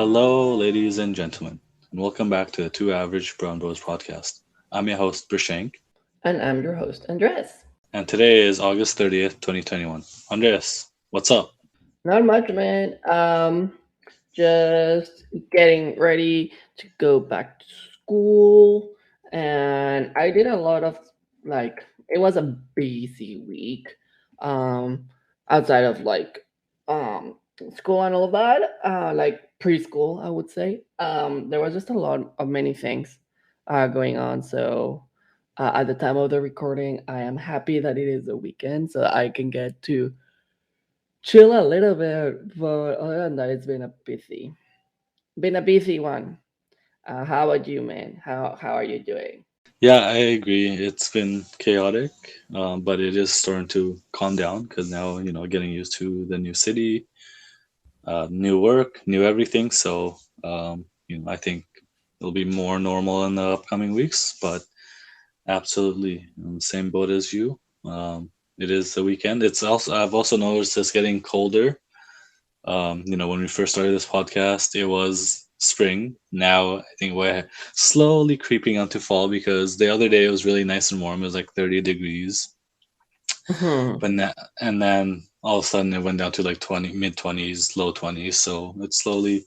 Hello, ladies and gentlemen, and welcome back to the Two Average Brown Bros podcast. I'm your host, Brashank, And I'm your host, Andres. and today is August 30th, 2021. Andreas, what's up? Not much, man. Just getting ready to go back to school, and I did a lot of it was a busy week. Um, outside of um school and all of that, like preschool, I would say. There was just a lot of many things going on. So at the time of the recording, I am happy that it is a weekend, so I can get to chill a little bit. But other than that, it's been a busy one. How about you, man? How are you doing? Yeah, I agree. It's been chaotic, but it is starting to calm down because now, getting used to the new city, new work, new everything. I think it'll be more normal in the upcoming weeks, but absolutely in the same boat as you. It is the weekend. I've also noticed it's getting colder. When we first started this podcast, it was spring. Now I think we're slowly creeping onto fall because the other day it was really nice and warm. It was like 30 degrees, Mhm. but now, and then all of a sudden it went down to like 20, mid 20s, low 20s. So it's slowly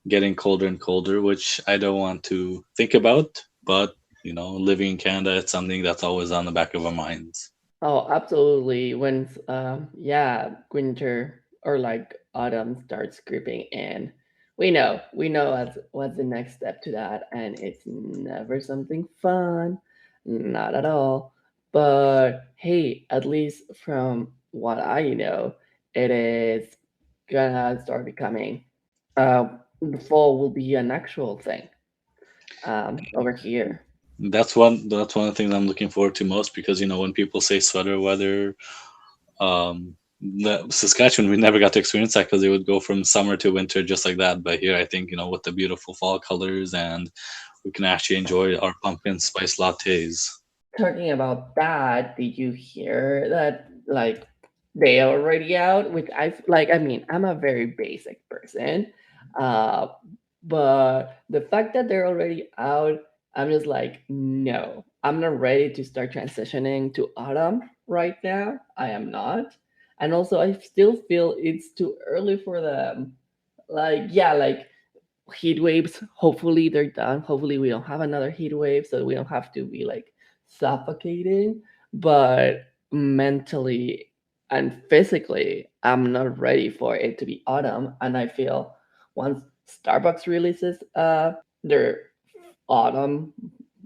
getting colder and colder, which I don't want to think about. But living in Canada, it's something that's always on the back of our minds. Oh, absolutely. When yeah, winter or like autumn starts creeping in, we know what's the next step to that, and it's never something fun, not at all. But hey, at least from what I know, it is gonna start becoming. Uh, the fall will be an actual thing over here. That's one of the things I'm looking forward to most because when people say sweater weather, Saskatchewan, we never got to experience that because it would go from summer to winter just like that. But here, I think with the beautiful fall colors, and we can actually enjoy our pumpkin spice lattes. Talking about that, did you hear that they are already out? Which I mean, I'm a very basic person. Uh but the fact that they're already out, I'm just like, no. I'm not ready to start transitioning to autumn right now. I am not. And also I still feel it's too early for them. Like heat waves. Hopefully they're done. Hopefully we don't have another heat wave, so we don't have to be like suffocating. But mentally and physically, I'm not ready for it to be autumn. And I feel once Starbucks releases their autumn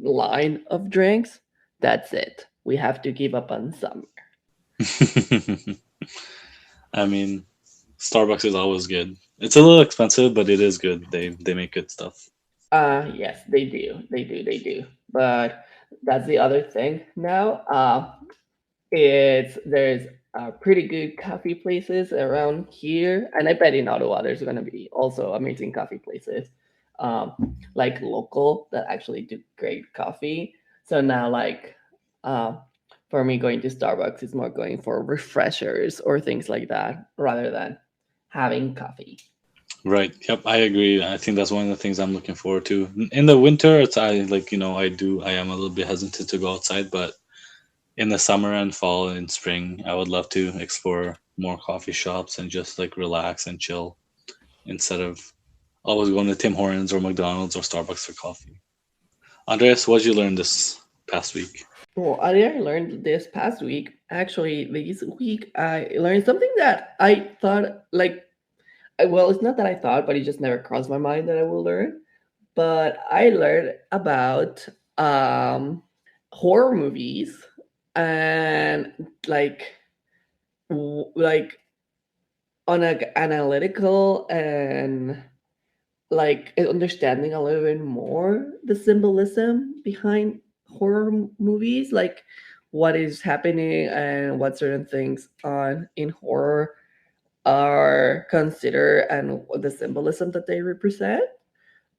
line of drinks, that's it. We have to give up on summer. I mean, Starbucks is always good. It's a little expensive, but it is good. They make good stuff. Yes, they do. They do. But that's the other thing now. It's there's pretty good coffee places around here, and I bet in Ottawa there's gonna be also amazing coffee places, like local that actually do great coffee. So now, uh, for me, going to Starbucks is more going for refreshers or things like that rather than having coffee. Right. Yep. I agree. I think that's one of the things I'm looking forward to. In the winter, it's I like I am a little bit hesitant to go outside, but in the summer and fall and spring, I would love to explore more coffee shops and just like relax and chill instead of always going to Tim Hortons or McDonald's or Starbucks for coffee. Andreas, what did you learn this past week? Well, I learned this past week. Actually, this week I learned something that I thought well, it's not that I thought, but it just never crossed my mind that I will learn. But I learned about um, horror movies and like on a analytical and understanding a little bit more the symbolism behind movies, like what is happening and what certain things on in horror are considered and the symbolism that they represent.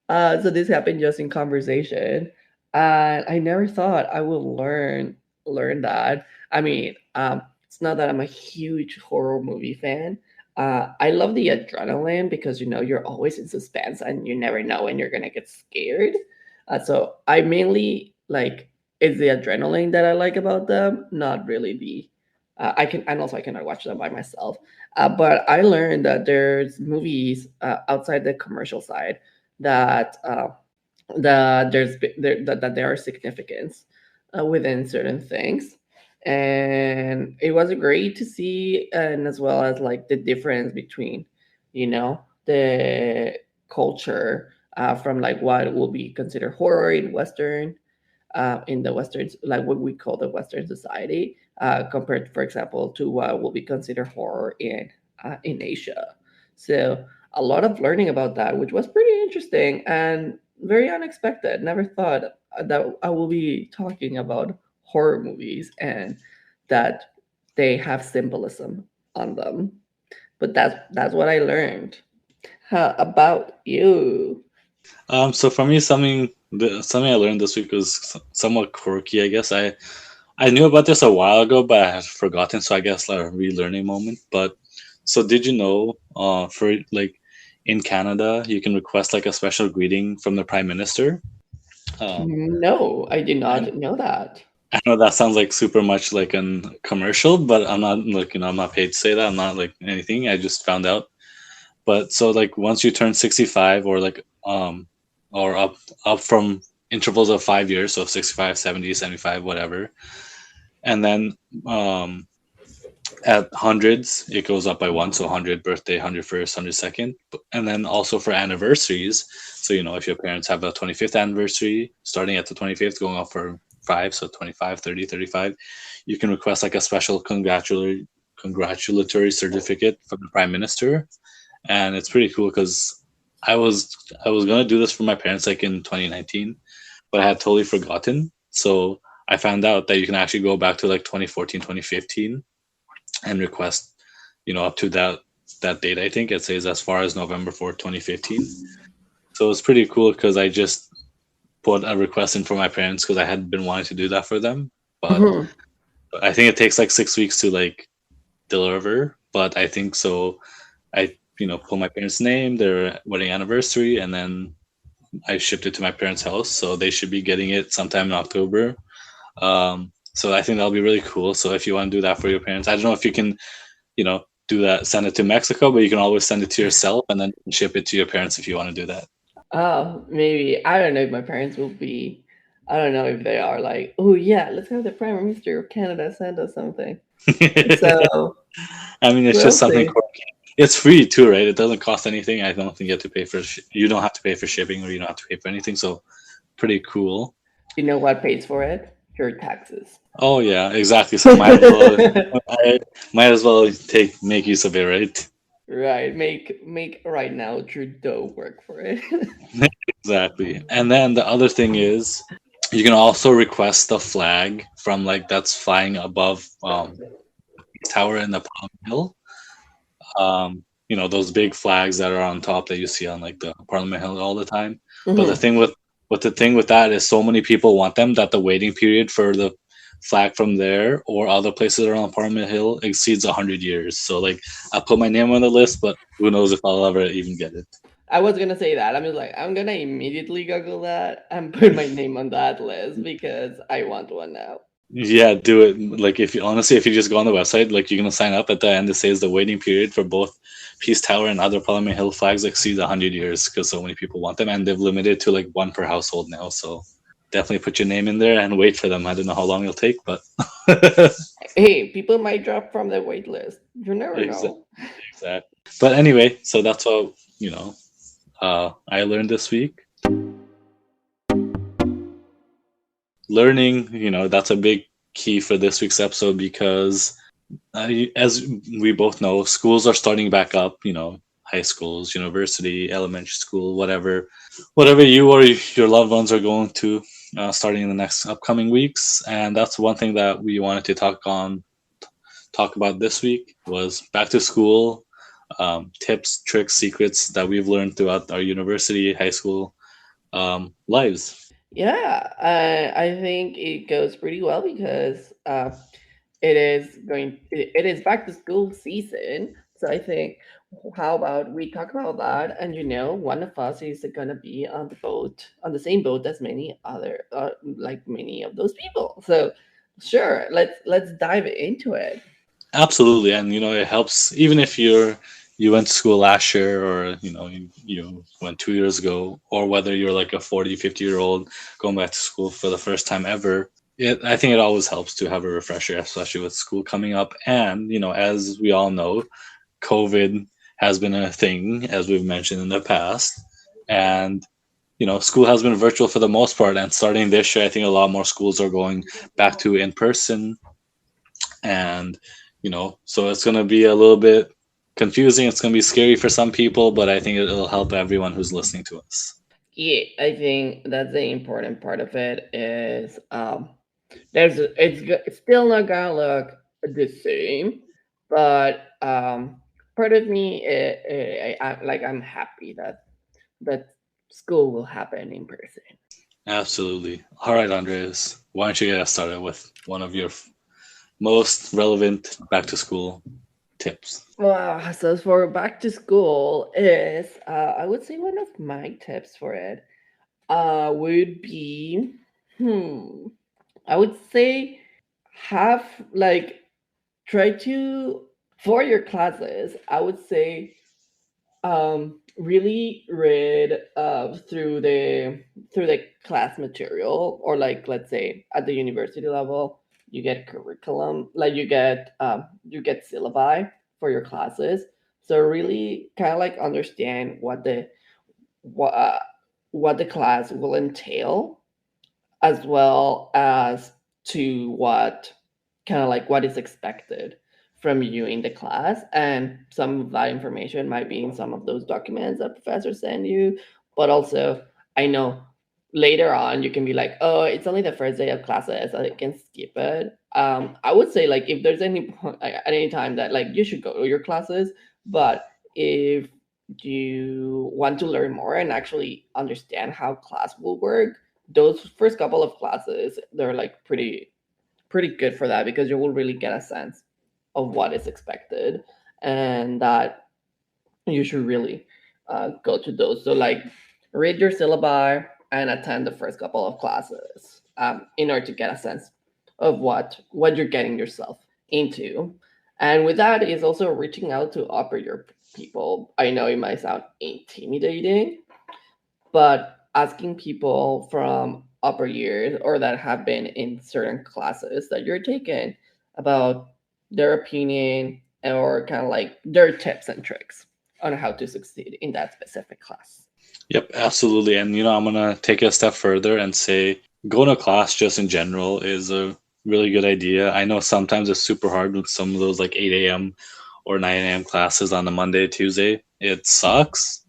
So this happened just in conversation, and I never thought I would learn that. I mean, it's not that I'm a huge horror movie fan. I love the adrenaline because you're always in suspense and you never know when you're gonna get scared. So I mainly like it's the adrenaline that I like about them, not really the. I can and also I cannot watch them by myself. But I learned that there's movies outside the commercial side that that there are significance within certain things, and it was great to see, and as well as like the difference between the culture from like what will be considered horror in the Western, like what we call the Western society, compared, for example, to what will be considered horror in Asia. So a lot of learning about that, which was pretty interesting and very unexpected. Never thought that I will be talking about horror movies and that they have symbolism on them. But that's what I learned. How about you? So for me, something I learned this week was somewhat quirky. I guess I knew about this a while ago, but I had forgotten. So I guess like a relearning moment. But so did you know, for like in Canada, you can request like a special greeting from the Prime Minister. Um, No, I did and not know that. I know that sounds like super much like an commercial, but I'm not like I'm not paid to say that. I'm not like anything. I just found out. But so like once you turn 65 or like or up from intervals of 5 years, so 65, 70, 75, whatever, and then um at hundreds it goes up by one, so 100 birthday, 101st, 102nd, and then also for anniversaries. So if your parents have a 25th anniversary, starting at the 25th, going up for five, so 25, 30, 35, you can request like a special congratulatory certificate from the prime minister. And it's pretty cool because I was gonna do this for my parents like in 2019, but I had totally forgotten. So I found out that you can actually go back to like 2014, 2015 and request, up to that date. I think it says as far as November 4th, 2015. So it's pretty cool because I just put a request in for my parents because I had been wanting to do that for them, but Mhm. I think it takes like 6 weeks to like deliver. But I think so. I put my parents' name, their wedding anniversary, and then I shipped it to my parents' house, so they should be getting it sometime in October. So I think that'll be really cool. So if you want to do that for your parents, I don't know if you can, do that, send it to Mexico, but you can always send it to yourself and then ship it to your parents if you want to do that. Oh, maybe. I don't know if my parents will be. I don't know if they are like, oh yeah, let's have the Prime Minister of Canada send us something. So I mean, it's we'll just something see. quirky. It's free too, right? It doesn't cost anything. I don't think you have to pay for. You don't have to pay for shipping, or you don't have to pay for anything. So pretty cool. You know what pays for it? Your taxes. Oh yeah, exactly. So I might as well make use of it, right? Right. Make right now Trudeau work for it. Exactly. And then the other thing is you can also request the flag from like that's flying above tower in the Palm Hill. Those big flags that are on top that you see on like the Parliament Hill all the time. But the Hmm. thing with that is so many people want them that the waiting period for the flag from there or other places around Parliament Hill exceeds 100 years. So like I put my name on the list, but who knows if I'll ever even get it. I was gonna say that. I'm just like, I'm gonna immediately Google that and put my name on that list because I want one now. Yeah, do it. Like if you honestly, if you just go on the website, like you're gonna sign up at the end, it says the waiting period for both Peace Tower and other Parliament Hill flags exceeds 100 years because so many people want them, and they've limited to like one per household now. So definitely put your name in there and wait for them. I don't know how long it'll take, but Hey, people might drop from the wait list. You never exactly. know. Exactly. But anyway, so that's what I learned this week. Learning, that's a big key for this week's episode because as we both know, schools are starting back up. High schools, university, elementary school, whatever you or your loved ones are going to, starting in the next upcoming weeks. And that's one thing that we wanted to talk about this week was back to school, tips, tricks, secrets that we've learned throughout our university, high school lives. Yeah, I think it goes pretty well because it is back to school season. So I think, how about we talk about that? And one of us is gonna be on the boat, on the same boat as many other, like many of those people. So sure, let's dive into it. Absolutely, and it helps even if you went to school last year, or you went 2 years ago, or whether you're like a 40, 50 year old going back to school for the first time ever. I think it always helps to have a refresher, especially with school coming up. And as we all know, COVID has been a thing, as we've mentioned in the past, and school has been virtual for the most part. And starting this year, I think a lot more schools are going back to in person, and so it's going to be a little bit confusing. It's going to be scary for some people, but I think it'll help everyone who's listening to us. Yeah, I think that's the important part of it is it's still not gonna look the same, but part of me I'm happy that school will happen in person. Absolutely. All right, Andres, why don't you get us started with one of your most relevant back to school tips? Well, so for back to school is I would say one of my tips for it would be hmm I would say have like try to for your classes I would say really read through the class material, or like let's say at the university level you get curriculum, like you get syllabi for your classes. So really kind of like understand what uh, what the class will entail, as well as to what kind of like what is expected from you in the class. And some of that information might be in some of those documents that professors send you, but also I know later on you can be like, oh, it's only the first day of classes, I can skip it. I would say like if there's any at any time that like you should go to your classes, but if you want to learn more and actually understand how class will work, those first couple of classes they're like pretty good for that, because you will really get a sense of what is expected, and that you should really go to those. So like read your syllabi and attend the first couple of classes in order to get a sense of what you're getting yourself into. And with that is also reaching out to upper year people. I know it might sound intimidating, but asking people from upper years or that have been in certain classes that you're taking about their opinion or kind of like their tips and tricks on how to succeed in that specific class. Yep, absolutely. And I'm gonna take it a step further and say going to class just in general is a really good idea. I know sometimes it's super hard with some of those like 8 a.m. or 9 a.m. classes on the Monday, Tuesday. It sucks,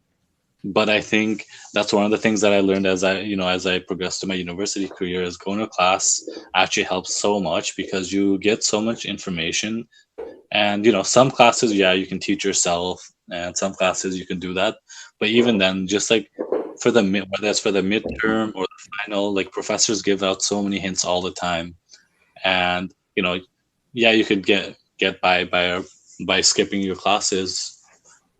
but I think that's one of the things that I learned as I progressed to my university career, is going to class actually helps so much because you get so much information. And some classes, yeah, you can teach yourself, and some classes you can do that. But even then, just like whether it's for the midterm or the final, like professors give out so many hints all the time. And yeah, you could get by skipping your classes,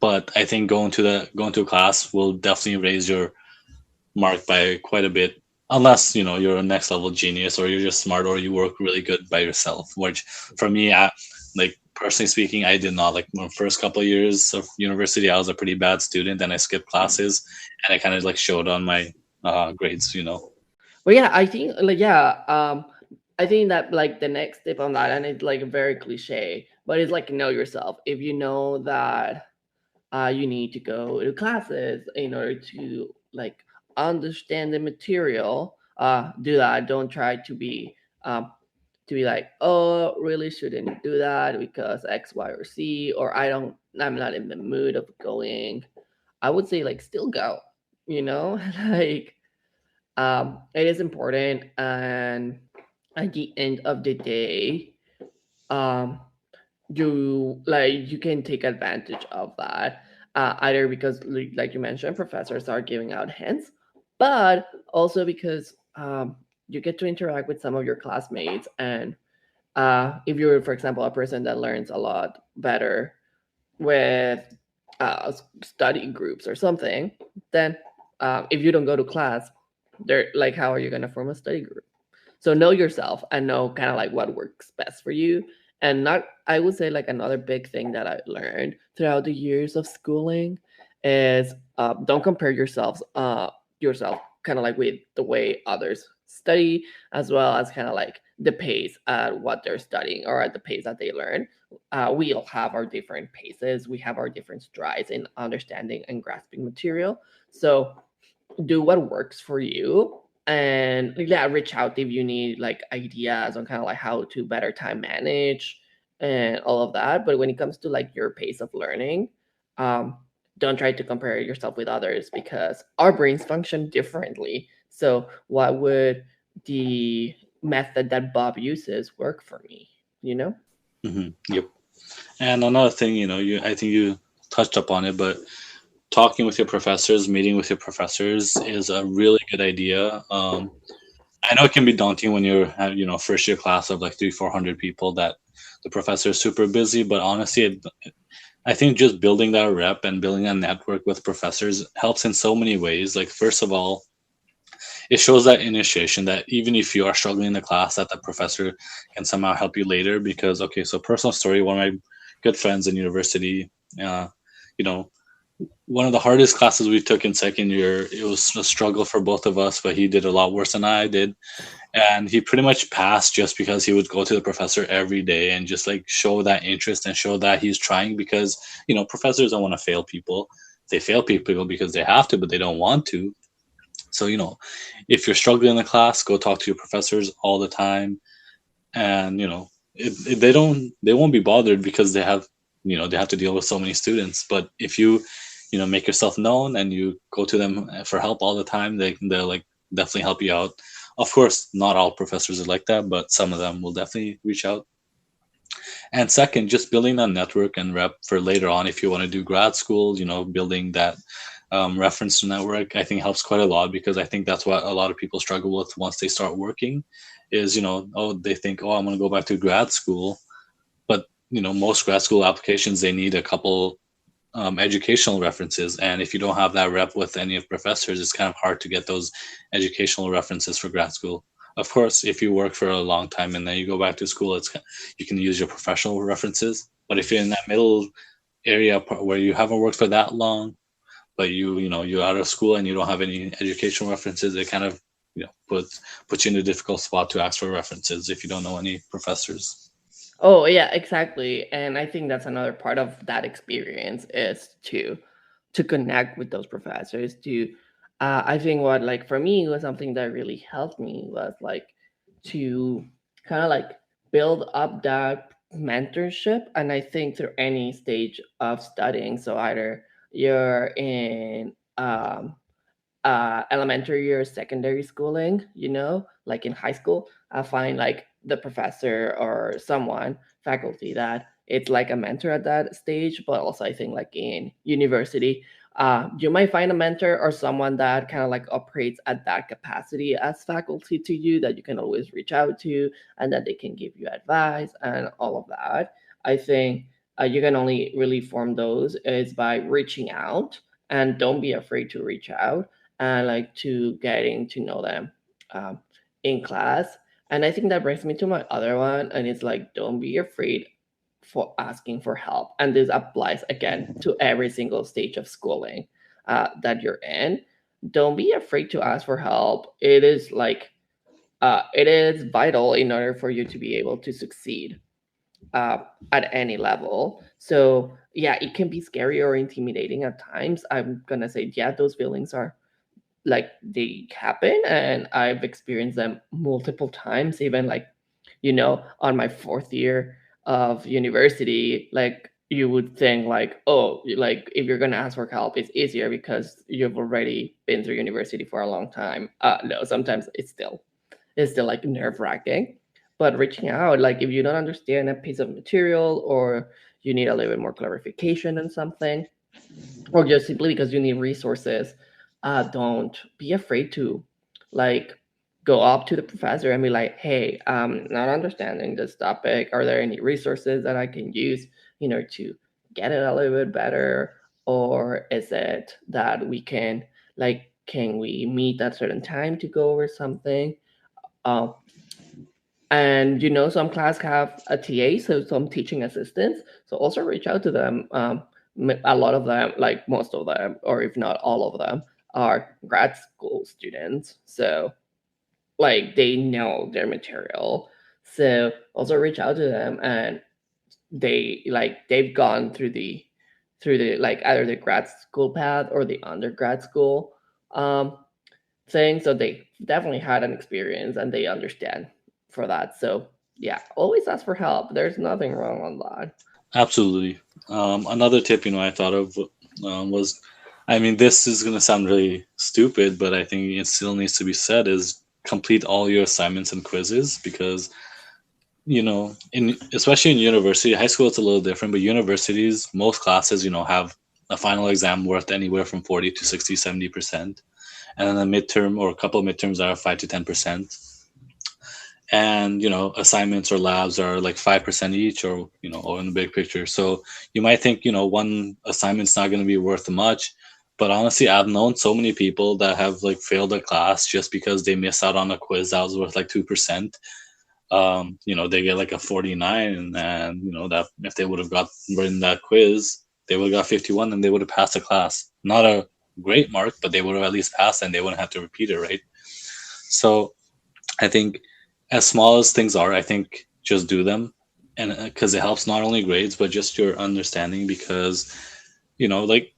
but I think going to a class will definitely raise your mark by quite a bit. Unless you're a next level genius, or you're just smart, or you work really good by yourself. Which for me, like personally speaking, I did not. Like my first couple of years of university, I was a pretty bad student, and I skipped classes, and I kind of like showed on my grades. But yeah, I think like yeah, I think that like the next tip on that, and it's like very cliche, but it's like know yourself. If you know that you need to go to classes in order to like understand the material, do that. Don't try to be like, oh, really shouldn't do that because X, Y, or Z, or I'm not in the mood of going. I would say like still go, you know, like it is important. And at the end of the day, um you can take advantage of that, either because like you mentioned, professors are giving out hints, but also because you get to interact with some of your classmates. And if you're, for example, a person that learns a lot better with study groups or something, then if you don't go to class, they're like, how are you going to form a study group? So know yourself and know kind of like what works best for you. And not, I would say, like another big thing that I learned throughout the years of schooling is don't compare yourself kind of like with the way others study, as well as kind of like the pace at what they're studying or at the pace that they learn. We all have our different paces. We have our different strides in understanding and grasping material. So do what works for you, and yeah, reach out if you need like ideas on kind of like how to better time manage and all of that. But when it comes to like your pace of learning, um don't try to compare yourself with others, because our brains function differently. So why would the method that Bob uses work for me, you know? Yep. And another thing, I think you touched upon it, but talking with your professors, meeting with your professors is a really good idea. I know it can be daunting when you're at, first year class of like 300-400 people that the professor is super busy, but honestly, I think just building that rep and building a network with professors helps in so many ways. Like, first of all, it shows that initiation that even if you are struggling in the class, that the professor can somehow help you later. Because, okay, so personal story, one of my good friends in university, uh, you know, one of the hardest classes we took in second year, it was a struggle for both of us, but he did a lot worse than I did. And he pretty much passed just because he would go to the professor every day and just like show that interest and show that he's trying. Because professors don't want to fail people. They fail people because they have to, but they don't want to. So if you're struggling in the class, go talk to your professors all the time. And they won't be bothered because they have to deal with so many students. But if you make yourself known and you go to them for help all the time, they'll like definitely help you out. Of course, not all professors are like that, but some of them will definitely reach out. And second, just building that network and rep for later on if you want to do grad school, building that reference network, I think helps quite a lot. Because I think that's what a lot of people struggle with once they start working is, oh, they think, oh, I'm going to go back to grad school. But, most grad school applications, they need a couple educational references. And if you don't have that rep with any of professors, it's kind of hard to get those educational references for grad school. Of course, if you work for a long time and then you go back to school, you can use your professional references. But if you're in that middle area where you haven't worked for that long, but you're out of school and you don't have any educational references, it kind of puts you in a difficult spot to ask for references if you don't know any professors. Oh yeah, exactly. And I think that's another part of that experience is to connect with those professors. To I think what like for me was something that really helped me was like to kind of like build up that mentorship. And I think through any stage of studying, so either you're in elementary or secondary schooling, like in high school, I find like the professor or someone, faculty, that it's like a mentor at that stage. But also, I think like in university, you might find a mentor or someone that kind of like operates at that capacity as faculty to you, that you can always reach out to, and that they can give you advice and all of that. I think you can only really form those is by reaching out, and don't be afraid to reach out and like to getting to know them um, in class. And I think that brings me to my other one, and it's like don't be afraid for asking for help. And this applies again to every single stage of schooling that you're in. Don't be afraid to ask for help. It is like it is vital in order for you to be able to succeed uh, at any level. So yeah, it can be scary or intimidating at times. I'm gonna say, yeah, those feelings are like they happen, and I've experienced them multiple times, even like on my fourth year of university. Like you would think like, oh, like if you're going to ask for help, it's easier because you've already been through university for a long time. No, sometimes it's still like nerve wracking. But reaching out, like if you don't understand a piece of material, or you need a little bit more clarification on something, or just simply because you need resources, don't be afraid to like go up to the professor and be like, hey, I'm not understanding this topic. Are there any resources that I can use, to get it a little bit better, or is it that we can, like, can we meet at a certain time to go over something? um, and some class have a TA, so some teaching assistants. So also reach out to them. A lot of them, like most of them, or if not all of them, are grad school students. So like they know their material. So also reach out to them, and they've gone through the like either the grad school path or the undergrad school um, thing. So they definitely had an experience and they understand for that. So yeah, always ask for help. There's nothing wrong on that. Absolutely. Another tip, I thought of was, I mean, this is going to sound really stupid, but I think it still needs to be said, is complete all your assignments and quizzes because, in especially in university, high school it's a little different, but universities, most classes, have a final exam worth anywhere from 40 to 60, 70%. And then a midterm or a couple of midterms are 5 to 10%. And assignments or labs are like 5% each, or in the big picture. So you might think one assignment's not going to be worth much, but honestly I've known so many people that have like failed a class just because they missed out on a quiz that was worth like 2%. They get like a 49, and that if they would have got written that quiz, they would have got 51 and they would have passed the class. Not a great mark, but they would have at least passed and they wouldn't have to repeat it, right? So I think, as small as things are, I think just do them, and because it helps not only grades but just your understanding. Because like,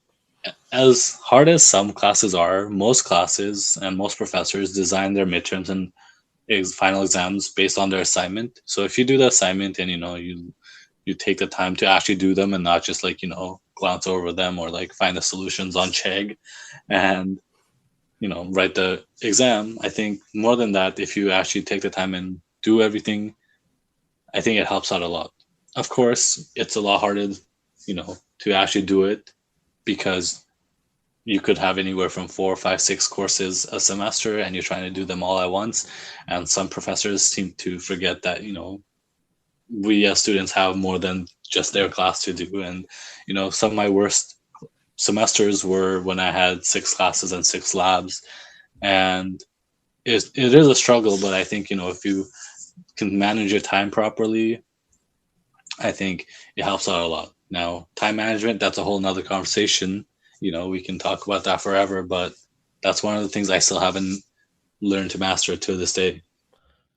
as hard as some classes are, most classes and most professors design their midterms and final exams based on their assignment. So if you do the assignment and you take the time to actually do them and not just like glance over them or like find the solutions on Chegg and write the exam. I think more than that, if you actually take the time and do everything, I think it helps out a lot. Of course, it's a lot harder, to actually do it because you could have anywhere from 4, 5, 6 courses a semester and you're trying to do them all at once. And some professors seem to forget that, we as students have more than just their class to do. And, some of my worst semesters were when I had 6 classes and 6 labs. And it is a struggle, but I think, if you can manage your time properly, I think it helps out a lot. Now, time management, that's a whole nother conversation. We can talk about that forever, but that's one of the things I still haven't learned to master to this day.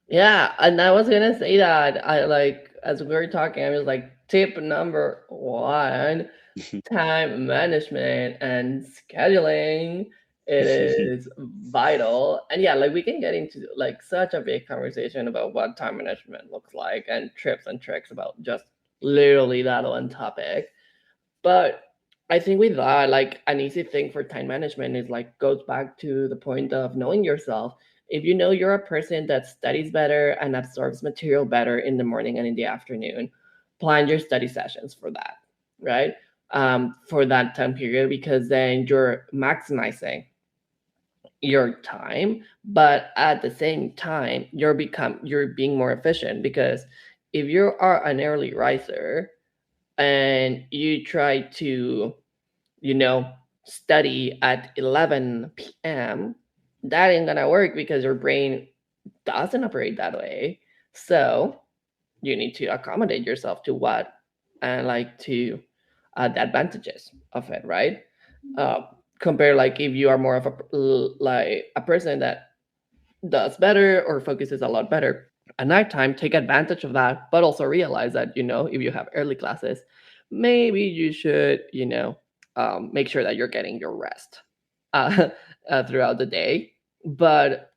Yeah, and I was gonna say that I like as we were talking, I was like tip number one, time management and scheduling. It is vital. And yeah, like we can get into like such a big conversation about what time management looks like and tips and tricks about just literally that one topic. But I think with that, like an easy thing for time management is like goes back to the point of knowing yourself. If you know you're a person that studies better and absorbs material better in the morning and in the afternoon, plan your study sessions for that, right? For that time period, because then you're maximizing your time, but at the same time, you're being more efficient because if you are an early riser and you try to you know, study at 11 p.m., that ain't gonna work because your brain doesn't operate that way. So you need to accommodate yourself to what and like to the advantages of it, right? Uh, Compare like if you are more of a person that does better or focuses a lot better at nighttime, take advantage of that, but also realize that, if you have early classes, maybe you should, make sure that you're getting your rest uh, throughout the day. But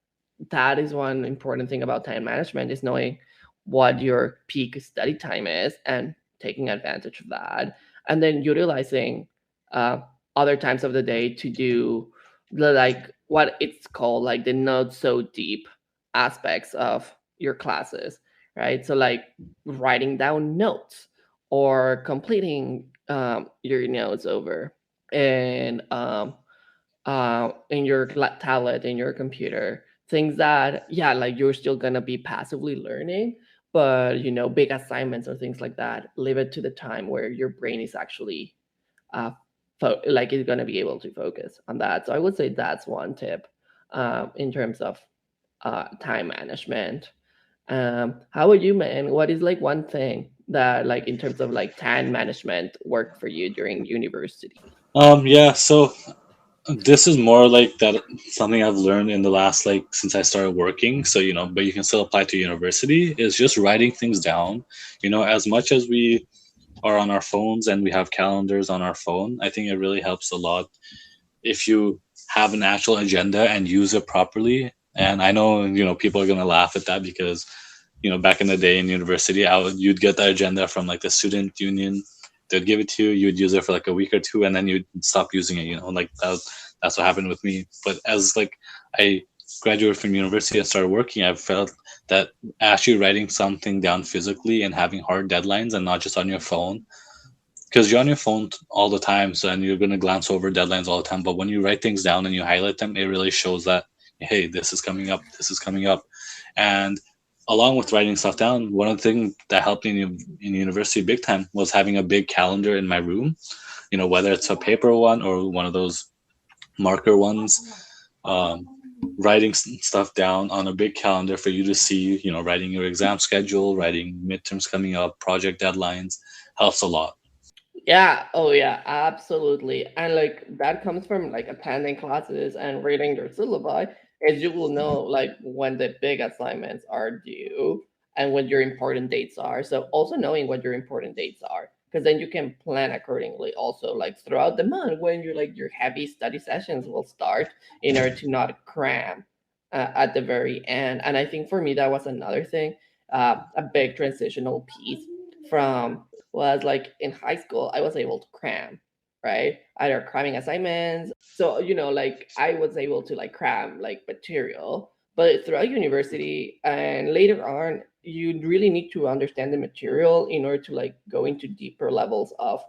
that is one important thing about time management is knowing what your peak study time is and taking advantage of that, and then utilizing uh, other times of the day to do like what it's called like the not so deep aspects of your classes, right? So like writing down notes or completing your notes over and in your tablet, in your computer, things that, yeah, like you're still gonna be passively learning, But big assignments or things like that, leave it to the time where your brain is actually uh, like it's going to be able to focus on that. So I would say that's one tip in terms of time management. How about you, man? What is like one thing that, like, in terms of like time management, worked for you during university? Yeah, so this is more like that something I've learned in the last like since I started working. So but you can still apply to university. Is just writing things down. As much as we are on our phones and we have calendars on our phone, I think it really helps a lot if you have an actual agenda and use it properly. And I know people are gonna laugh at that because back in the day in university, you'd get the agenda from like the student union. They'd give it to you. You'd use it for like a week or two, and then you'd stop using it. Like that's what happened with me. But as like I graduated from university and started working, I felt that actually writing something down physically and having hard deadlines and not just on your phone, because you're on your phone all the time, so and you're going to glance over deadlines all the time. But when you write things down and you highlight them, it really shows that, hey, this is coming up, this is coming up. And along with writing stuff down, one of the things that helped me in university big time was having a big calendar in my room. Whether it's a paper one or one of those marker ones. um, Writing stuff down on a big calendar for you to see, writing your exam schedule, writing midterms coming up, project deadlines, helps a lot. Yeah, oh yeah, absolutely. And like that comes from like attending classes and reading their syllabi, as you will know like when the big assignments are due and when your important dates are. So also knowing what your important dates are, because then you can plan accordingly also like throughout the month when your heavy study sessions will start in order to not cram at the very end. And I think for me that was another thing, a big transitional piece from was like in high school, I was able to cram, right? Either cramming assignments. So, like I was able to like cram like material. But throughout university and later on, you really need to understand the material in order to like go into deeper levels of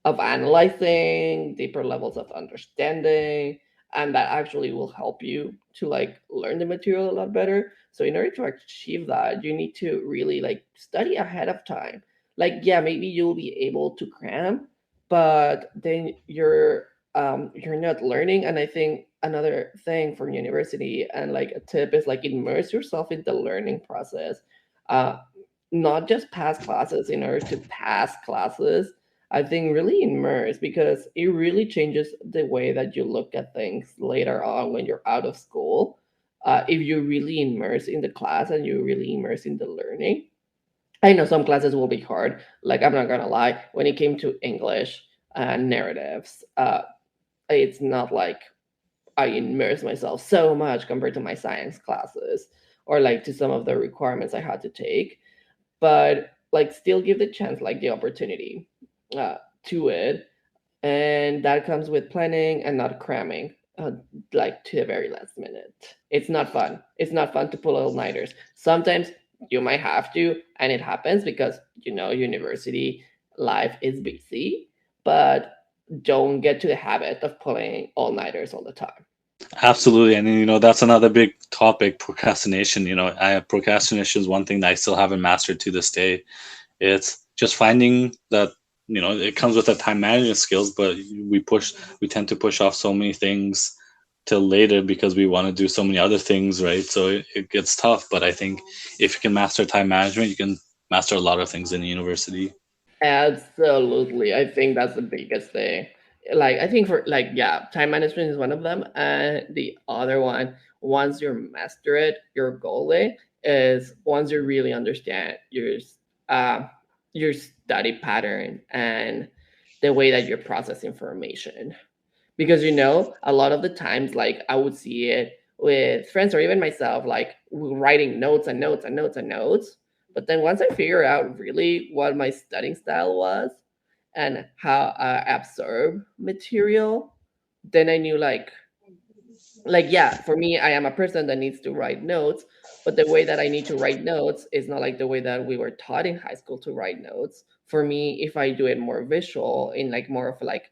analyzing, deeper levels of understanding, and that actually will help you to like learn the material a lot better. So in order to achieve that, you need to really like study ahead of time. Like, yeah, maybe you'll be able to cram, but then you're not learning. And I think another thing for university and like a tip is like immerse yourself in the learning process. uh Not just pass classes in order to pass classes. I think really immerse, because it really changes the way that you look at things later on when you're out of school. If you really immerse in the class and you really immerse in the learning. I know some classes will be hard. Like, I'm not gonna lie, when it came to English narratives, it's not like I immerse myself so much compared to my science classes or like to some of the requirements I had to take, but like still give the chance, like the opportunity to it. And that comes with planning and not cramming like to the very last minute. It's not fun. It's not fun to pull all-nighters. Sometimes you might have to, and it happens because university life is busy, but don't get to the habit of pulling all-nighters all the time. Absolutely, and that's another big topic, procrastination. Procrastination is one thing that I still haven't mastered to this day. It's just finding that it comes with the time management skills, but we tend to push off so many things till later because we want to do so many other things, right? So it gets tough. But I think if you can master time management, you can master a lot of things in the university. Absolutely. I think that's the biggest thing. Like, I think for like, yeah, time management is one of them. And the other one, once you master it, your goal is once you really understand uh, your study pattern and the way that you process information. Because a lot of the times, like I would see it with friends or even myself, like writing notes and notes and notes and notes. But then once I figure out really what my studying style was and how I absorb material, then I knew like yeah, for me, I am a person that needs to write notes, but the way that I need to write notes is not like the way that we were taught in high school to write notes. For me, if I do it more visual in like more of like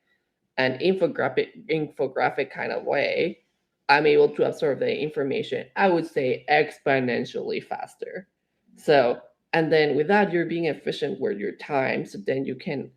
an infographic kind of way, I'm able to absorb the information, I would say, exponentially faster. So And then with that, you're being efficient with your time, so then you can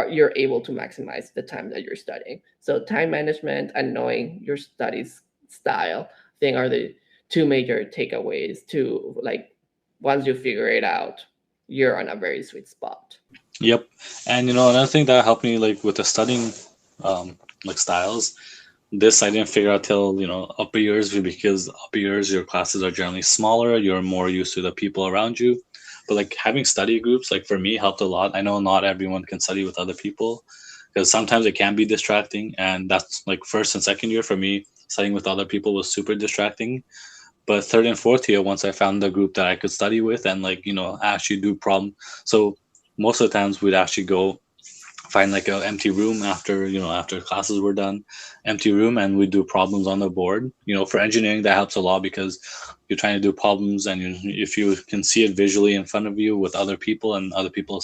you're able to maximize the time that you're studying. So time management and knowing your studies style, I think, are the two major takeaways to like once you figure it out, you're on a very sweet spot. Yep. And another thing that helped me like with the studying like styles, this I didn't figure out till, upper years, because upper years your classes are generally smaller, you're more used to the people around you. But like having study groups, like for me, helped a lot. I know not everyone can study with other people because sometimes it can be distracting, and that's like first and second year for me, studying with other people was super distracting. But third and fourth year, once I found the group that I could study with and like actually do problem, so most of the times we'd actually go find like a empty room after after classes were done, empty room, and we do problems on the board. For engineering that helps a lot because you're trying to do problems, and if you can see it visually in front of you with other people and other people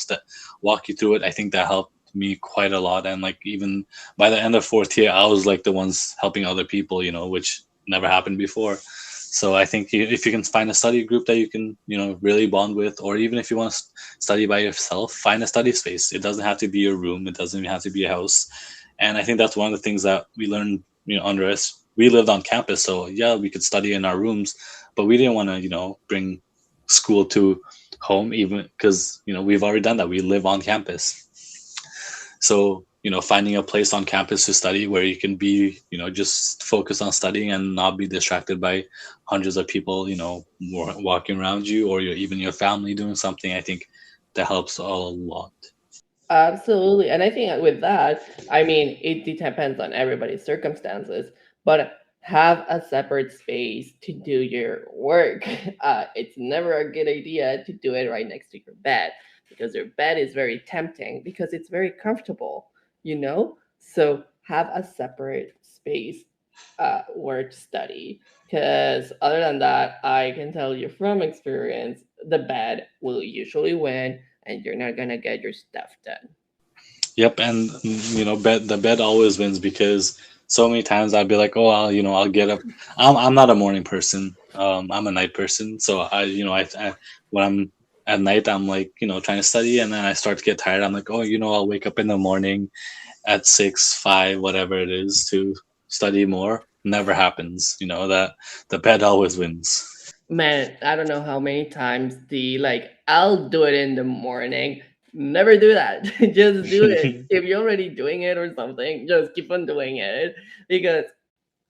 walk you through it, I think that helped me quite a lot. And like even by the end of fourth year, I was like the ones helping other people, which never happened before. So I think if you can find a study group that you can, really bond with, or even if you want to study by yourself, find a study space. It doesn't have to be a room. It doesn't even have to be a house. And I think that's one of the things that we learned, under us. We lived on campus, so yeah, we could study in our rooms, but we didn't want to, bring school to home, even because we've already done that. We live on campus, so finding a place on campus to study where you can be, just focus on studying and not be distracted by hundreds of people, walking around you, or even your family doing something. I think that helps a lot. Absolutely. And I think with that, I mean, it depends on everybody's circumstances, but have a separate space to do your work. It's never a good idea to do it right next to your bed because your bed is very tempting because it's very comfortable, you know? So have a separate space where to study. Because other than that, I can tell you from experience, the bed will usually win and you're not gonna get your stuff done. Yep, and the bed always wins because so many times I'd be like, oh, I'll get up. I'm not a morning person. I'm a night person. So I when I'm at night, I'm like, trying to study, and then I start to get tired. I'm like, oh, I'll wake up in the morning at 6, 5, whatever it is, to study more. Never happens. That the bed always wins. Man, I don't know how many times the like I'll do it in the morning. Never do that. Just do it. If you're already doing it or something, just keep on doing it because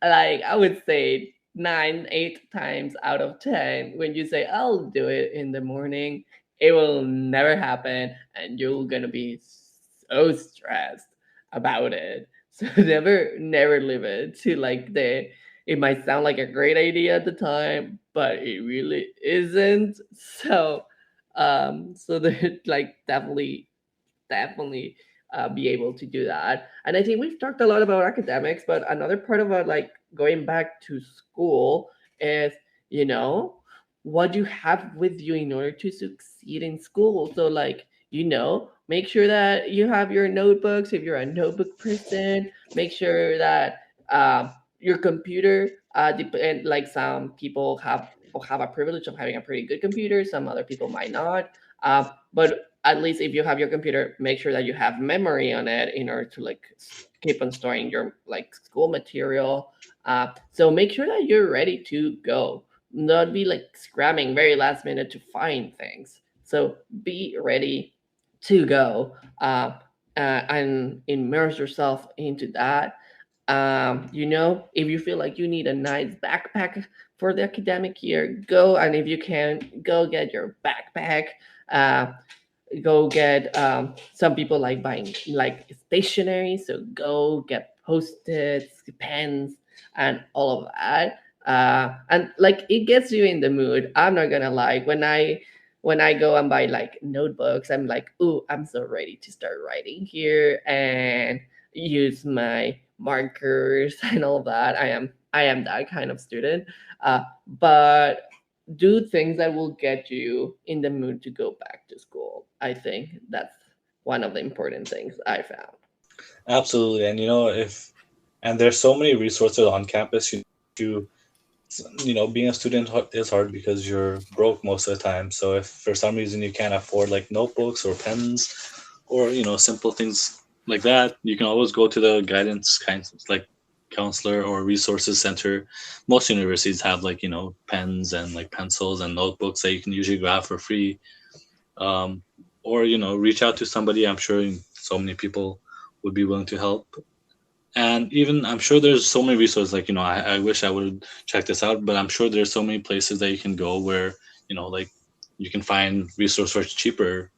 like I would say 9, 8 times out of 10, when you say I'll do it in the morning, it will never happen and you're gonna be so stressed about it. So never leave it to like the it might sound like a great idea at the time, but it really isn't. So they like definitely be able to do that. And I think we've talked a lot about academics, but another part about like going back to school is, you know, what you have with you in order to succeed in school. So like, make sure that you have your notebooks if you're a notebook person. Make sure that your computer, and like some people have a privilege of having a pretty good computer. Some other people might not. But at least if you have your computer, make sure that you have memory on it in order to like keep on storing your like school material. So make sure that you're ready to go. Not be like scramming very last minute to find things. So be ready to go, and immerse yourself into that. If you feel like you need a nice backpack for the academic year, go, and if you can, go get your backpack. Uh, Go get, some people like buying like stationery, so go get post-its, pens, and all of that. And like it gets you in the mood. I'm not gonna lie, when I go and buy like notebooks, I'm like, ooh, I'm so ready to start writing here and use my markers and all that. I am that kind of student. But do things that will get you in the mood to go back to school. I think that's one of the important things I found. Absolutely, and if and there's so many resources on campus. You being a student is hard because you're broke most of the time. So if for some reason you can't afford like notebooks or pens or simple things like that, you can always go to the guidance kinds like counselor or resources center. Most universities have like pens and like pencils and notebooks that you can usually grab for free. um, or reach out to somebody. I'm sure so many people would be willing to help. And even I'm sure there's so many resources, like I wish I would check this out, but I'm sure there's so many places that you can go where like you can find resources for cheaper,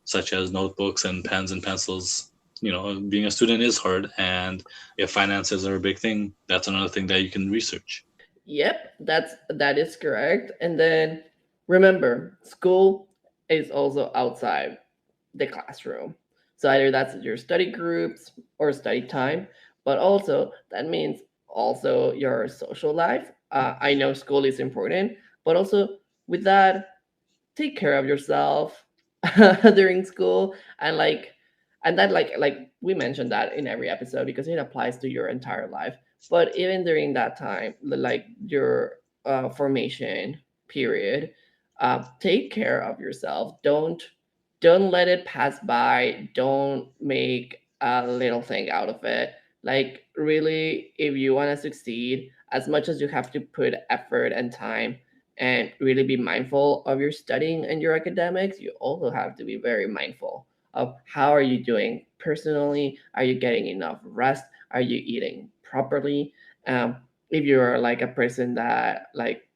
such as notebooks and pens and pencils. Being a student is hard, and if finances are a big thing, that's another thing that you can research. Yep, that is correct. And then remember, school is also outside the classroom. So either that's your study groups or study time, but also that means also your social life. I know school is important, but also with that, take care of yourself during school, and and that like we mentioned that in every episode because it applies to your entire life. But even during that time, like your formation period, take care of yourself. Don't let it pass by. Don't make a little thing out of it. Like really, if you want to succeed, as much as you have to put effort and time and really be mindful of your studying and your academics, you also have to be very mindful of how are you doing personally. Are you getting enough rest? Are you eating properly? If you're like a person that like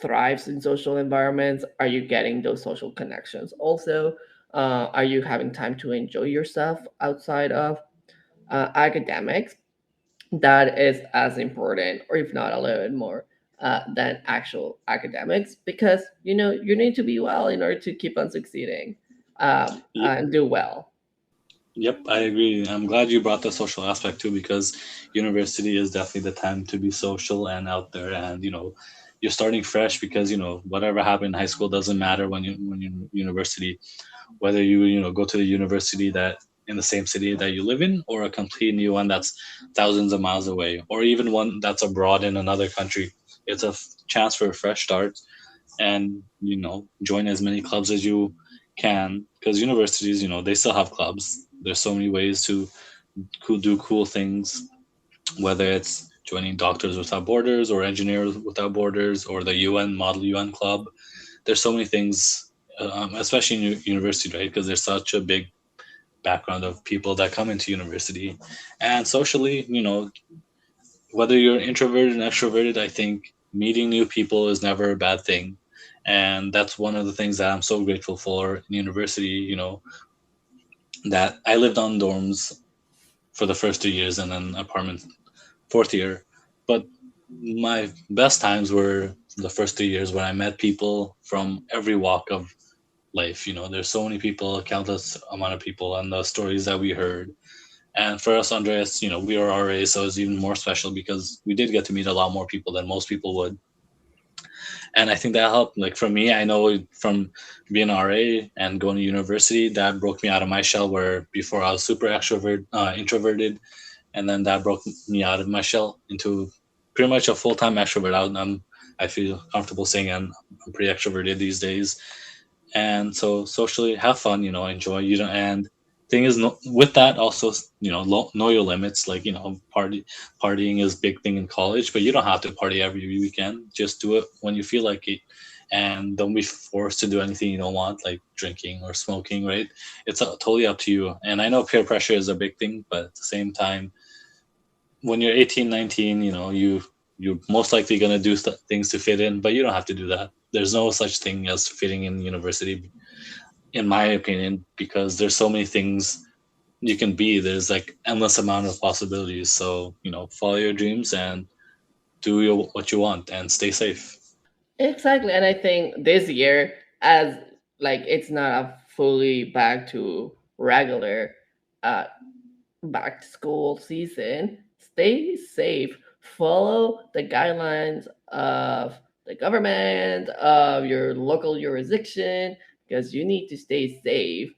thrives in social environments, are you getting those social connections also? Are you having time to enjoy yourself outside of academics? That is as important, or if not a little bit more, than actual academics, because you need to be well in order to keep on succeeding, and do well. Yep, I agree. I'm glad you brought the social aspect too, because university is definitely the time to be social and out there. And you're starting fresh because whatever happened in high school doesn't matter when you university. Whether you go to the university that in the same city that you live in, or a complete new one that's thousands of miles away, or even one that's abroad in another country, it's a chance for a fresh start. And join as many clubs as you can, because universities they still have clubs. There's so many ways to do cool things, whether it's joining Doctors Without Borders or Engineers Without Borders or the UN Model UN Club. There's so many things, especially in university, right? Because there's such a big background of people that come into university. And socially, whether you're introverted and extroverted, I think meeting new people is never a bad thing. And that's one of the things that I'm so grateful for in university, that I lived on dorms for the first 2 years and then apartment fourth year. But my best times were the first 3 years when I met people from every walk of life. There's so many people, countless amount of people, and the stories that we heard. And for us, Andreas, we are RA, so it's even more special because we did get to meet a lot more people than most people would. And I think that helped. Like for me, I know from being an RA and going to university, that broke me out of my shell. Where before I was super introverted, and then that broke me out of my shell into pretty much a full time extrovert. I feel comfortable saying I'm pretty extroverted these days. And so socially, have fun, enjoy, and thing is, no, with that also, know your limits. Like partying is big thing in college, but you don't have to party every weekend. Just do it when you feel like it, and don't be forced to do anything you don't want, like drinking or smoking, right? It's totally up to you. And I know peer pressure is a big thing, but at the same time, when you're 18, 19, you're most likely going to do things to fit in, but you don't have to do that. There's no such thing as fitting in university, in my opinion, because there's so many things you can be. There's like endless amount of possibilities. So follow your dreams and do what you want and stay safe. Exactly, and I think this year, as like it's not a fully back to regular uh back to school season, stay safe. Follow the guidelines of the government, of your local jurisdiction, because you need to stay safe.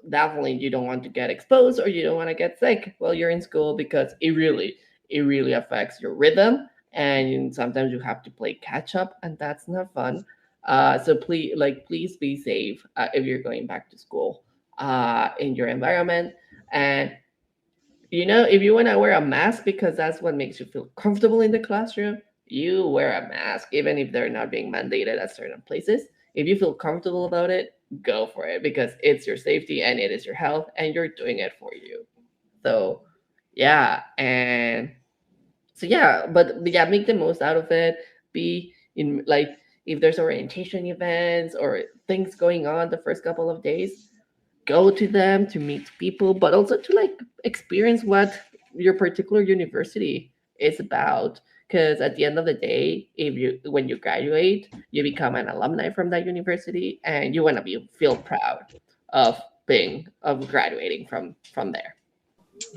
Definitely, you don't want to get exposed or you don't want to get sick while you're in school, because it really affects your rhythm and sometimes you have to play catch up, and that's not fun. So please be safe if you're going back to school in your environment. And if you want to wear a mask because that's what makes you feel comfortable in the classroom, you wear a mask, even if they're not being mandated at certain places. If you feel comfortable about it, go for it because it's your safety and it is your health, and you're doing it for you. So, yeah, and so yeah, but yeah, make the most out of it. Be in like if there's orientation events or things going on the first couple of days, go to them to meet people, but also to like experience what your particular university is about. Because at the end of the day, if you when you graduate, you become an alumni from that university, and you want to be feel proud of of graduating from there.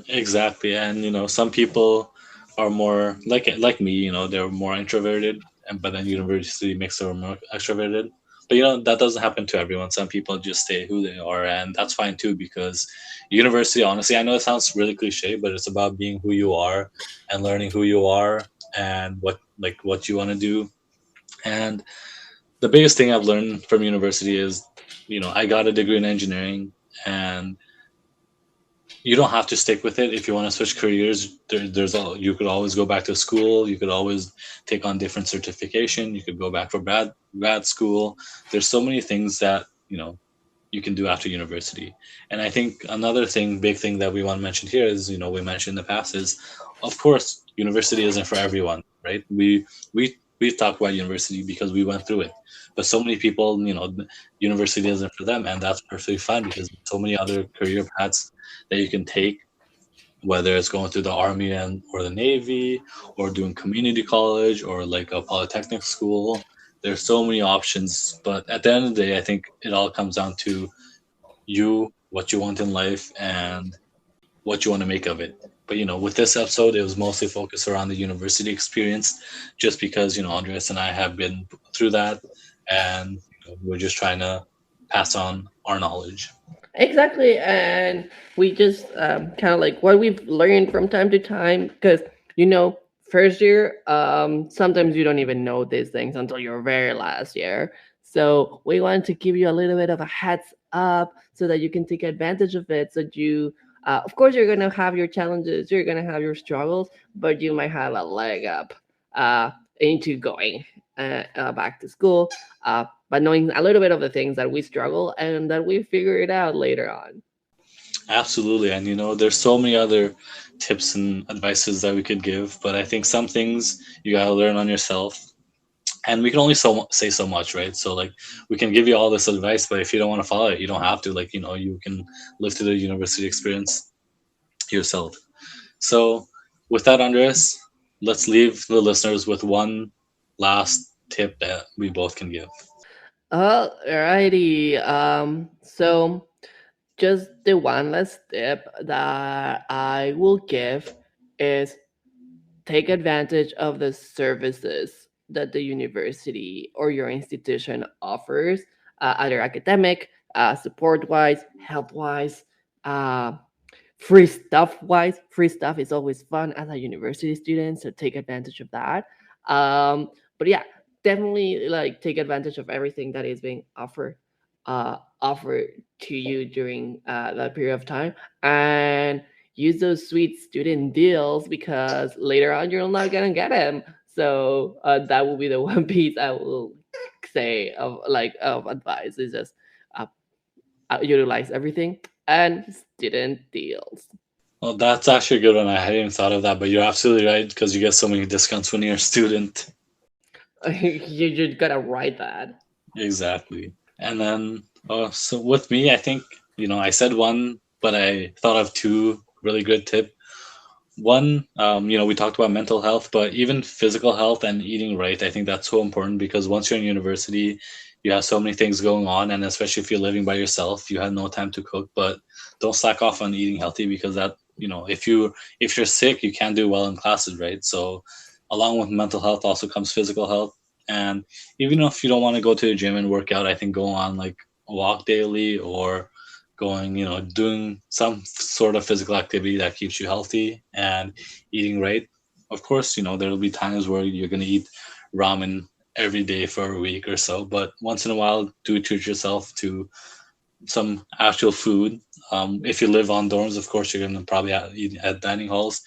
Exactly, and some people are more like me. They're more introverted, and but then university makes them more extroverted. But that doesn't happen to everyone. Some people just stay who they are, and that's fine too. Because university, honestly, I know it sounds really cliche, but it's about being who you are and learning who you are and what you want to do. And the biggest thing I've learned from university is, I got a degree in engineering, and you don't have to stick with it. If you want to switch careers, you could always go back to school. You could always take on different certification. You could go back for grad school. There's so many things that you can do after university. And I think another big thing that we want to mention here is, we mentioned in the past is, of course, university isn't for everyone, right? We've talked about university because we went through it, but so many people, university isn't for them, and that's perfectly fine because there's so many other career paths that you can take, whether it's going through the army and or the navy, or doing community college, or like a polytechnic school. There's so many options, but at the end of the day, I think it all comes down to you, what you want in life, and what you want to make of it. But with this episode, it was mostly focused around the university experience, just because Andres and I have been through that, and we're just trying to pass on our knowledge. Exactly, and we just kind of like what we've learned from time to time. Because you know, first year, sometimes you don't even know these things until your very last year. So we want to give you a little bit of a heads up so that you can take advantage of it. So you, of course, you're gonna have your challenges, you're gonna have your struggles, but you might have a leg up uh, into going back to school. But knowing a little bit of the things that we struggle and that we figure it out later on. Absolutely. And there's so many other tips and advices that we could give, but I think some things you got to learn on yourself. And we can only say so much, right? So like we can give you all this advice, but if you don't want to follow it, you don't have to. Like, you can live through the university experience yourself. So with that, Andres, let's leave the listeners with one last tip that we both can give. Alrighty. So just the one last tip that I will give is take advantage of the services that the university or your institution offers, either academic, support wise, health wise, uh, free stuff wise. Free stuff is always fun as a university student, so take advantage of that. But yeah, definitely like take advantage of everything that is being offered to you during that period of time, and use those sweet student deals because later on you're not gonna get them. So that will be the one piece I will say of advice is just uh, utilize everything and student deals. Well, that's actually a good one. I hadn't even thought of that, but you're absolutely right because you get so many discounts when you're a student. You gotta write that. Exactly. And then, so with me, I think, I said one, but I thought of two really good tips. One, we talked about mental health, but even physical health and eating right, I think that's so important because once you're in university, you have so many things going on, and especially if you're living by yourself, you have no time to cook. But don't slack off on eating healthy because that, if you're sick, you can't do well in classes, right? So, along with mental health, also comes physical health, and even if you don't want to go to the gym and work out, I think go on like a walk daily or going, doing some sort of physical activity that keeps you healthy and eating right. of course, there'll be times where you're gonna eat ramen every day for a week or so, but once in a while, do treat yourself to some actual food. If you live on dorms, of course, you're gonna probably eat at dining halls.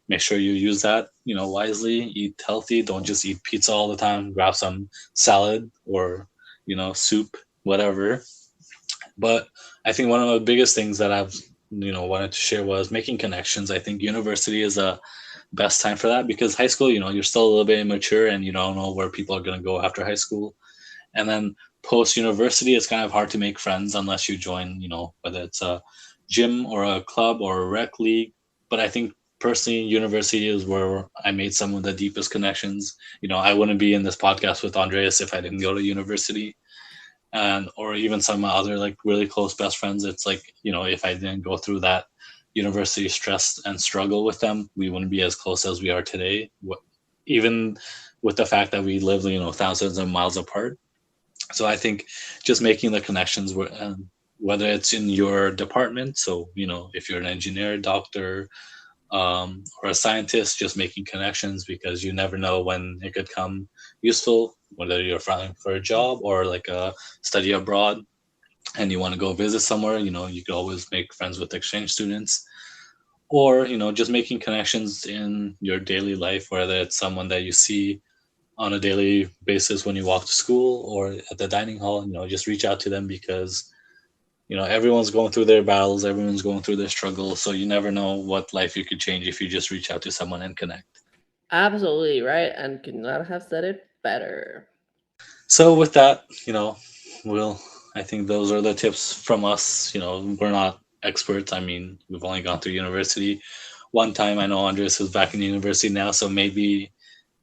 Make sure you use that, wisely. Eat healthy. Don't just eat pizza all the time. Grab some salad or, soup, whatever. But I think one of the biggest things that I've, wanted to share was making connections. I think university is a best time for that because high school, you're still a little bit immature and you don't know where people are gonna go after high school. And then post university, it's kind of hard to make friends unless you join, whether it's a gym or a club or a rec league. But I think personally, university is where I made some of the deepest connections. I wouldn't be in this podcast with Andreas if I didn't go to university, and or even some of my other like really close best friends. It's like, if I didn't go through that university stress and struggle with them, we wouldn't be as close as we are today. Even with the fact that we live, thousands of miles apart. So I think just making the connections, whether it's in your department, so if you're an engineer, doctor, or a scientist, just making connections because you never know when it could come useful. Whether you're applying for a job or like a study abroad, and you want to go visit somewhere, you could always make friends with exchange students, or just making connections in your daily life, whether it's someone that you see on a daily basis when you walk to school or at the dining hall. Just reach out to them because everyone's going through their battles, everyone's going through their struggles, so you never know what life you could change if you just reach out to someone and connect. Absolutely right, and could not have said it better. So with that, we'll I think those are the tips from us. We're not experts. I mean, we've only gone through university one time. I know Andres is back in university now, so maybe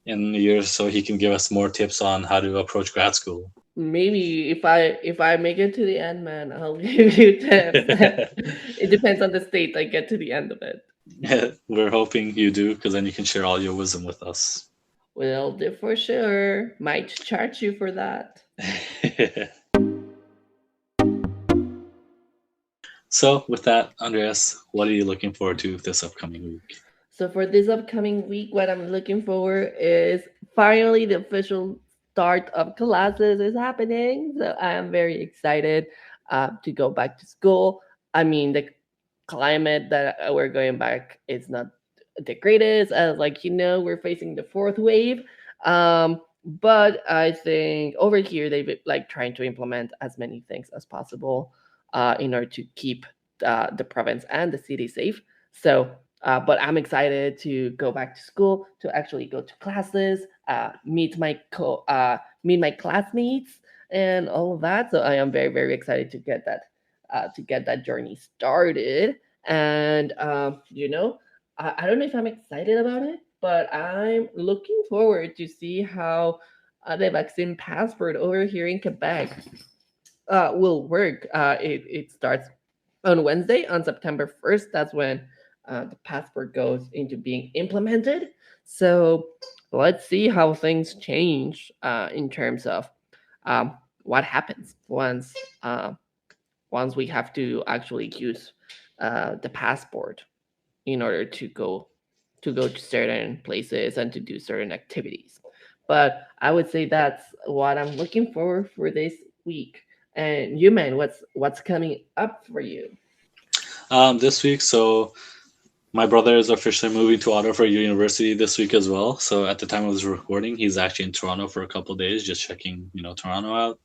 in a year or so he can give us more tips on how to approach grad school. Maybe if I make it to the end, man, I'll give you tips. It depends on the state I get to the end of it. We're hoping you do, because then you can share all your wisdom with us. Will do for sure. Might charge you for that. So, with that, Andreas, what are you looking forward to this upcoming week? So for this upcoming week, what I'm looking for is finally the official start of classes is happening. So I am very excited to go back to school. I mean, the climate that we're going back is not the greatest. As like we're facing the fourth wave. But I think over here they've like trying to implement as many things as possible in order to keep the province and the city safe. So but I'm excited to go back to school, to actually go to classes, meet my classmates, and all of that. So I am very very excited to get that journey started. And I don't know if I'm excited about it, but I'm looking forward to see how the vaccine passport over here in Quebec will work. It starts on Wednesday, on September 1st. That's when the passport goes into being implemented. So let's see how things change in terms of um, what happens uh, once we have to actually use the passport in order to go to certain places and to do certain activities. But I would say that's what I'm looking for this week. And you, man, what's coming up for you? This week, so my brother is officially moving to Ottawa for university this week as well. So at the time of this recording, he's actually in Toronto for a couple of days, just checking, Toronto out,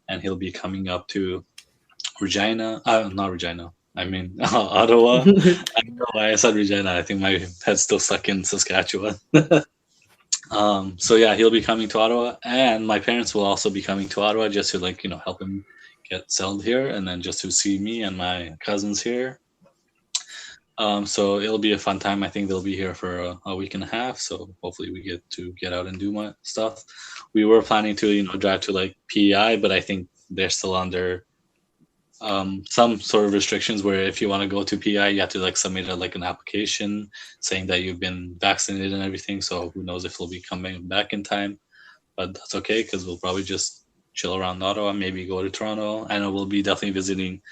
and he'll be coming up to Regina. Not Regina. I mean Ottawa. I don't know why I said Regina. I think my head's still stuck in Saskatchewan. So yeah, he'll be coming to Ottawa, and my parents will also be coming to Ottawa just to like help him get settled here, and then just to see me and my cousins here. So it'll be a fun time. I think they'll be here for a week and a half. So hopefully we get to get out and do my stuff. We were planning to, drive to like PEI, but I think they're still under some sort of restrictions where if you want to go to PEI, you have to like submit like an application saying that you've been vaccinated and everything. So who knows if we'll be coming back in time, but that's okay because we'll probably just chill around Ottawa, maybe go to Toronto. I know we'll be definitely visiting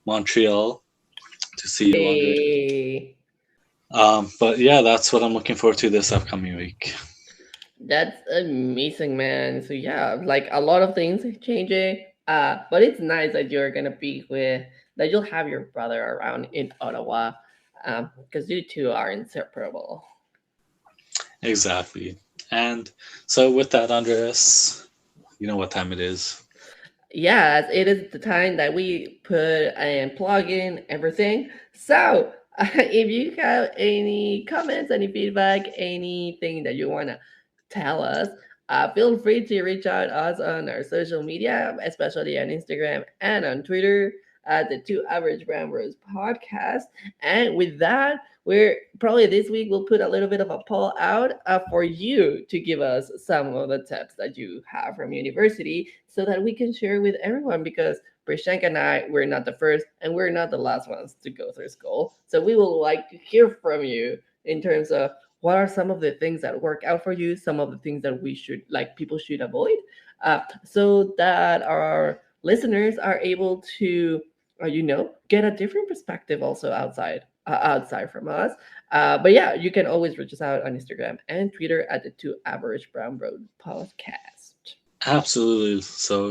Montreal to see you, Andre. Hey. But yeah, that's what I'm looking forward to this upcoming week. That's amazing, man. So yeah, like a lot of things changing. But it's nice that you're gonna be with that you'll have your brother around in Ottawa, because you two are inseparable. Exactly. And so with that, Andreas, you know what time it is. Yes, it is the time that we put and plug in everything. So, if you have any comments, any feedback, anything that you want to tell us, feel free to reach out us on our social media, especially on Instagram and on Twitter at the Two Average Brown Bros podcast. And with that, we're probably this week we'll put a little bit of a poll out for you to give us some of the tips that you have from university so that we can share with everyone because Prishank and I, we're not the first and we're not the last ones to go through school. So we will like to hear from you in terms of what are some of the things that work out for you, some of the things that we should like people should avoid, so that our listeners are able to get a different perspective also outside from us. But yeah, you can always reach us out on Instagram and Twitter at the Two Average Brown Road podcast. Absolutely. So,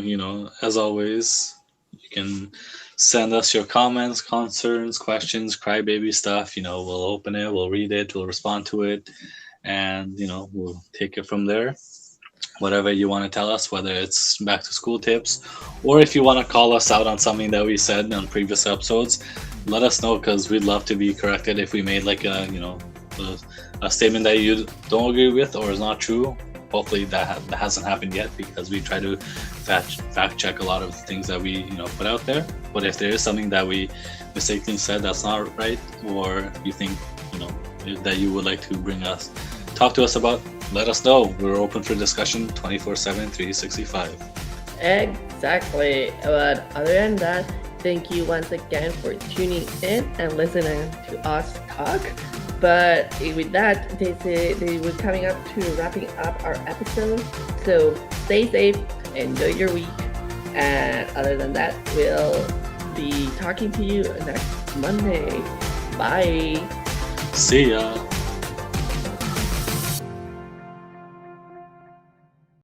as always, you can send us your comments, concerns, questions, crybaby stuff. We'll open it, we'll read it, we'll respond to it, and, we'll take it from there. Whatever you want to tell us, whether it's back to school tips or if you want to call us out on something that we said on previous episodes, let us know because we'd love to be corrected if we made like a statement that you don't agree with or is not true. Hopefully that hasn't happened yet because we try to fact check a lot of things that we put out there. But if there is something that we mistakenly said that's not right, or you think you know that you would like to talk to us about, let us know. We're open for discussion 24/7, 365. Exactly. But other than that, thank you once again for tuning in and listening to us talk. But with that, we're coming up to wrapping up our episode. So stay safe, enjoy your week, and other than that, we'll be talking to you next Monday. Bye. See ya.